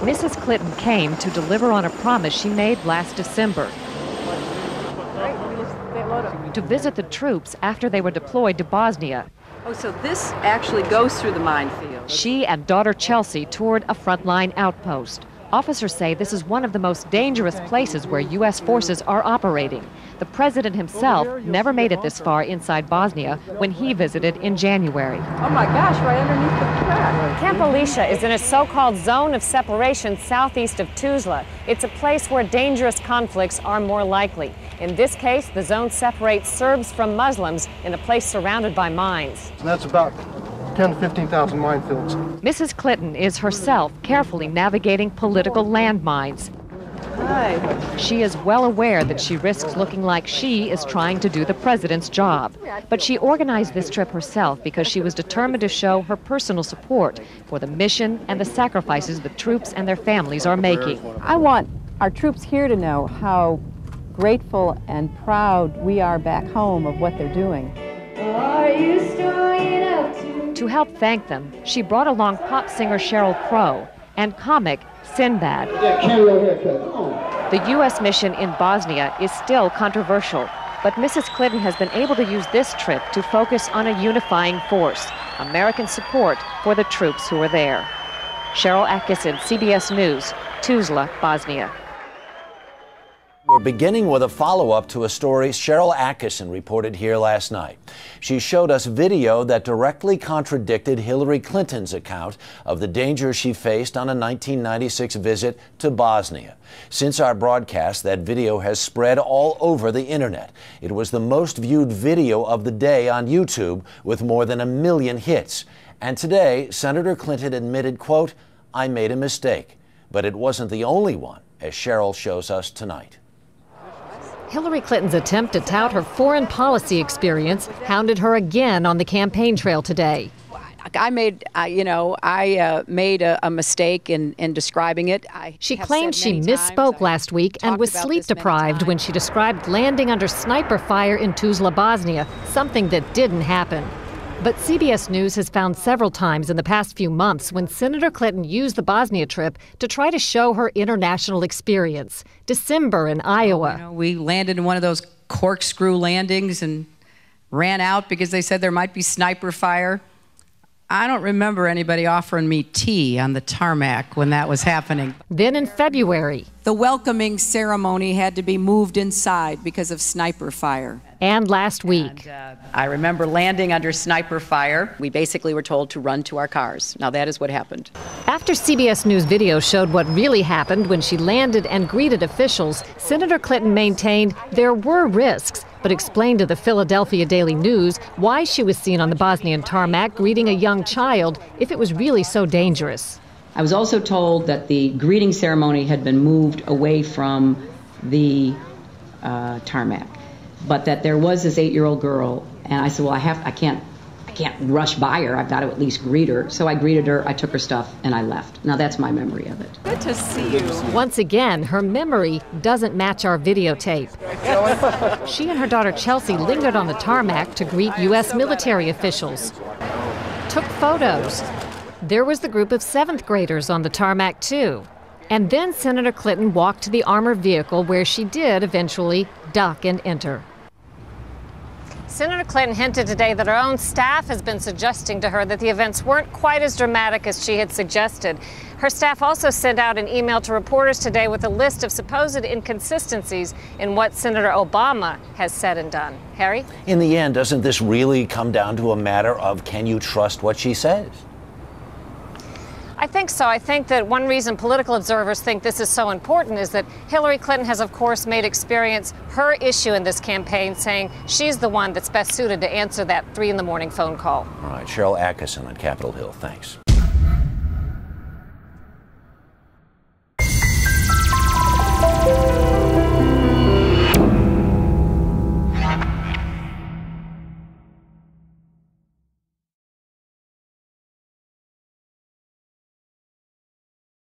Mrs. Clinton came to deliver on a promise she made last December to visit the troops after they were deployed to Bosnia. Oh, so this actually goes through the minefield. She and daughter Chelsea toured a frontline outpost. Officers say this is one of the most dangerous places where U.S. forces are operating. The president himself never made it this far inside Bosnia when he visited in January. Oh my gosh, right underneath the track. Camp Alicia is in a so-called zone of separation southeast of Tuzla. It's a place where dangerous conflicts are more likely. In this case, the zone separates Serbs from Muslims in a place surrounded by mines. And that's about 10 to 15,000 minefields. Mrs. Clinton is herself carefully navigating political landmines. Hi. She is well aware that she risks looking like she is trying to do the president's job. But she organized this trip herself because she was determined to show her personal support for the mission and the sacrifices the troops and their families are making. I want our troops here to know how grateful and proud we are back home of what they're doing. Are you strong enough to help thank them, she brought along pop singer Sheryl Crow and comic Sinbad. The U.S. mission in Bosnia is still controversial, but Mrs. Clinton has been able to use this trip to focus on a unifying force, American support for the troops who are there. Cheryl Atkinson, CBS News, Tuzla, Bosnia. We're beginning with a follow-up to a story Cheryl Atkinson reported here last night. She showed us video that directly contradicted Hillary Clinton's account of the danger she faced on a 1996 visit to Bosnia. Since our broadcast, that video has spread all over the internet. It was the most viewed video of the day on YouTube with more than 1 million hits. And today, Senator Clinton admitted, quote, "I made a mistake." But it wasn't the only one, as Cheryl shows us tonight. Hillary Clinton's attempt to tout her foreign policy experience hounded her again on the campaign trail today. I made a mistake in describing it. She claimed she misspoke last week and was sleep deprived when she described landing under sniper fire in Tuzla, Bosnia, something that didn't happen. But CBS News has found several times in the past few months when Senator Clinton used the Bosnia trip to try to show her international experience. December in Iowa. We landed in one of those corkscrew landings and ran out because they said there might be sniper fire. I don't remember anybody offering me tea on the tarmac when that was happening. Then in February. The welcoming ceremony had to be moved inside because of sniper fire. And last week. I remember landing under sniper fire. We basically were told to run to our cars. Now that is what happened. After CBS News video showed what really happened when she landed and greeted officials, Senator Clinton maintained there were risks, but explained to the Philadelphia Daily News why she was seen on the Bosnian tarmac greeting a young child if it was really so dangerous. I was also told that the greeting ceremony had been moved away from the tarmac, but that there was this 8-year-old girl, and I said, well, I can't rush by her. I've got to at least greet her. So I greeted her, I took her stuff, and I left. Now that's my memory of it. Good to see you. Once again, her memory doesn't match our videotape. She and her daughter Chelsea lingered on the tarmac to greet U.S. military officials. Took photos. There was the group of 7th graders on the tarmac, too. And then Senator Clinton walked to the armored vehicle where she did eventually duck and enter. Senator Clinton hinted today that her own staff has been suggesting to her that the events weren't quite as dramatic as she had suggested. Her staff also sent out an email to reporters today with a list of supposed inconsistencies in what Senator Obama has said and done. Harry? In the end, doesn't this really come down to a matter of can you trust what she says? I think so. I think that one reason political observers think this is so important is that Hillary Clinton has, of course, made experience her issue in this campaign, saying she's the one that's best suited to answer that 3 in the morning phone call. All right, Cheryl Atkinson on Capitol Hill. Thanks.